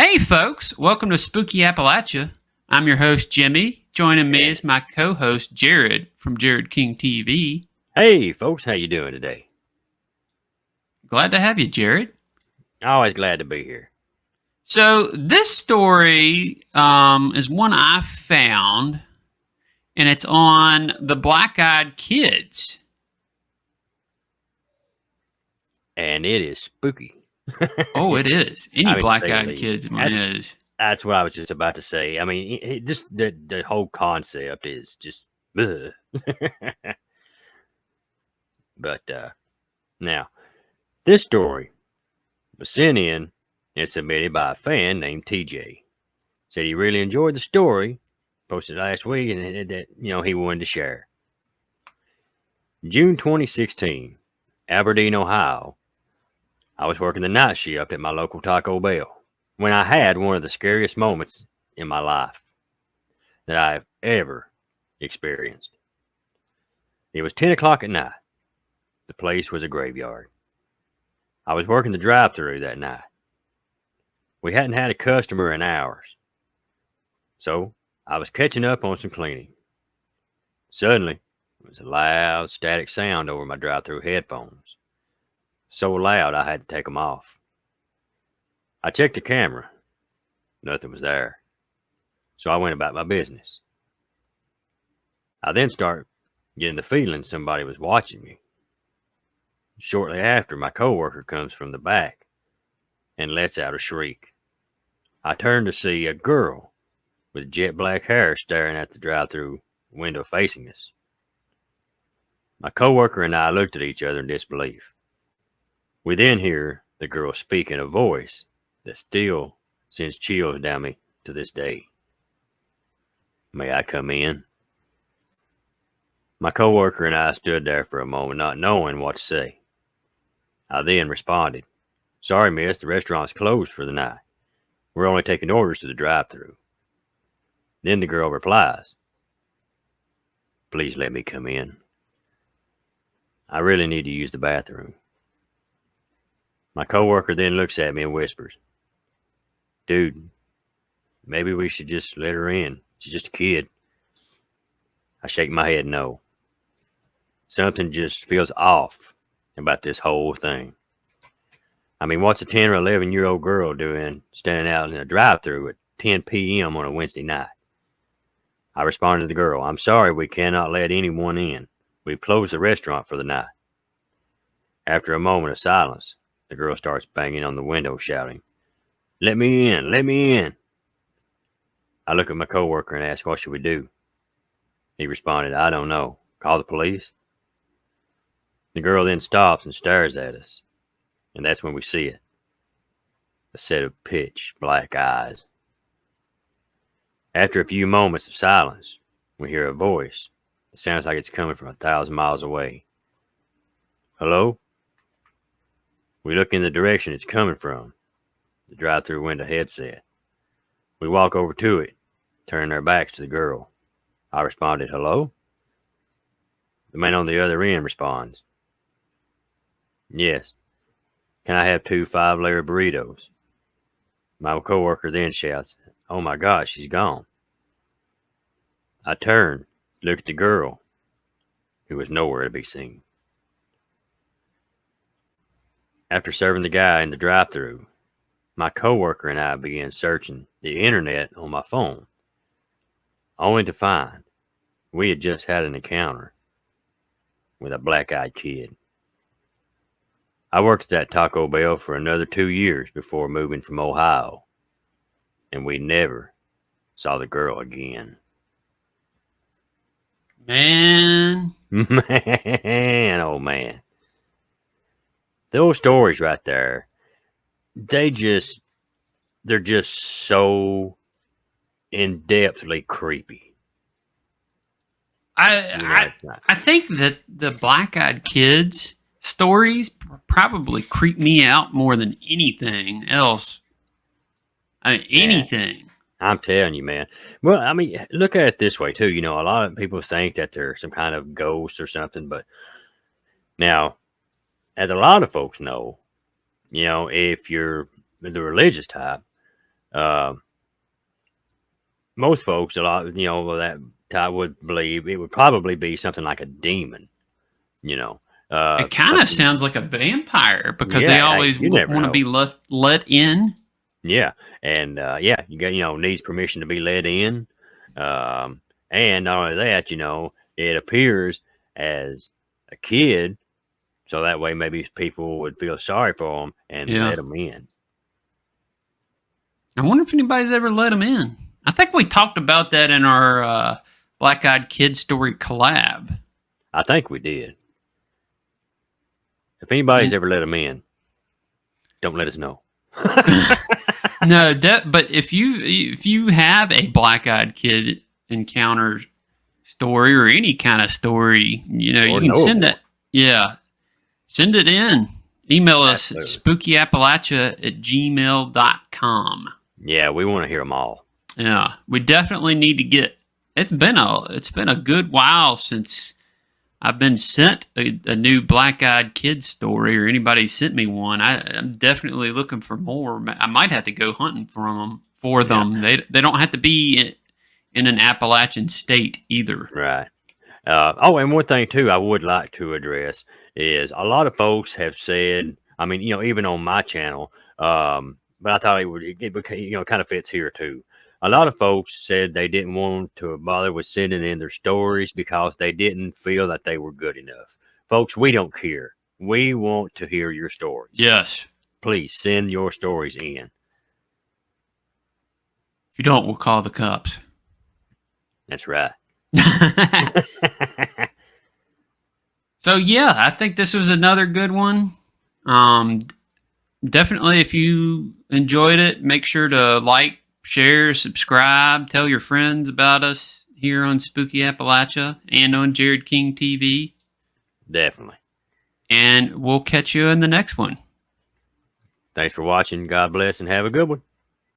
Hey, folks, welcome to Spooky Appalachia. I'm your host, Jimmy. Joining me is my co host, Jared from Jared King TV. Hey, folks, how you doing today? Glad to have you, Jared. Always glad to be here. So, this story is one I found, and it's on the Black Eyed Kids. And it is spooky. Oh, it is. Any To Black say the Eyed least. Kids one is. That's what I was just about to say. I mean, just the whole concept is just, ugh. But now, this story was sent in and submitted by a fan named TJ. Said he really enjoyed the story, posted last week, and that he wanted to share. June 2016, Aberdeen, Ohio. I was working the night shift at my local Taco Bell when I had one of the scariest moments in my life that I've ever experienced. It was 10 o'clock at night. The place was a graveyard. I was working the drive-thru that night. We hadn't had a customer in hours, so I was catching up on some cleaning. Suddenly, there was a loud static sound over my drive-thru headphones. So loud I had to take them off. I checked the camera. Nothing was there. So I went about my business. I then started getting the feeling somebody was watching me. Shortly after, my coworker comes from the back and lets out a shriek. I turned to see a girl with jet black hair staring at the drive-thru window facing us. My coworker and I looked at each other in disbelief. We then hear the girl speak in a voice that still sends chills down me to this day. May I come in? My coworker and I stood there for a moment, not knowing what to say. I then responded, "Sorry, miss, the restaurant's closed for the night. We're only taking orders to the drive-thru." Then the girl replies, "Please let me come in. I really need to use the bathroom." My coworker then looks at me and whispers, "Dude, maybe we should just let her in. She's just a kid." I shake my head no. Something just feels off about this whole thing. I mean, what's a 10 or 11-year-old girl doing standing out in a drive-thru at 10 p.m. on a Wednesday night? I responded to the girl, "I'm sorry, we cannot let anyone in. We've closed the restaurant for the night." After a moment of silence, the girl starts banging on the window, shouting, "Let me in, let me in." I look at my coworker and ask, "What should we do?" He responded, "I don't know. Call the police?" The girl then stops and stares at us, and that's when we see it. A set of pitch black eyes. After a few moments of silence, we hear a voice. It sounds like it's coming from 1,000 miles away. "Hello?" We look in the direction it's coming from, the drive-thru window headset. We walk over to it, turning our backs to the girl. I responded, "Hello?" The man on the other end responds, "Yes. Can I have 2 5-layer burritos?" My coworker then shouts, "Oh my God, she's gone." I turn, look at the girl, who was nowhere to be seen. After serving the guy in the drive-thru, my coworker and I began searching the internet on my phone, only to find we had just had an encounter with a black-eyed kid. I worked at that Taco Bell for another 2 years before moving from Ohio, and we never saw the girl again. Man. Man, oh man. Those stories right there, they're just so in-depthly creepy. I think that the Black Eyed Kids stories probably creep me out more than anything else. I mean, anything. I'm telling you, man. Well, I mean, look at it this way too. A lot of people think that they're some kind of ghost or something, but now, as a lot of folks know, if you're the religious type, Uh, Most folks, a lot, that I would believe it would probably be something like a demon. You know, It kind of something. sounds like a vampire because they Yeah, hey, always you never want to know. be let in. Yeah, and yeah, you got needs permission to be let in, um, and not only that, it appears as a kid, so that way maybe people would feel sorry for them and Yeah. let them in. I wonder if anybody's ever let him in. I think we talked about that in our Black Eyed Kid story collab. I think we did. If anybody's And ever let them in, don't let us know. no, but if you have a Black Eyed Kid encounter story or any kind of story, Or you can know of send one. that. Yeah, send it in. Email us at Absolutely. spookyappalachia@gmail.com. Yeah, we want to hear them all. Yeah, we definitely need to get. It's been a good while since I've been sent a new Black Eyed Kid story, or anybody sent me one. I'm definitely looking for more. I might have to go hunting for Yeah, them. They don't have to be in an Appalachian state either. right. Oh, and one thing too, I would like to address is a lot of folks have said. I mean, even on my channel, but I thought it kind of fits here too. A lot of folks said they didn't want to bother with sending in their stories because they didn't feel that they were good enough. Folks, we don't care. We want to hear your stories. Yes. Please send your stories in. If you don't, we'll call the cops. That's right. So yeah, I think this was another good one. Um, Definitely, if you enjoyed it, make sure to like, share, subscribe, tell your friends about us here on Spooky Appalachia and on Jared King TV. Definitely. And we'll catch you in the next one. Thanks for watching. God bless and have a good one.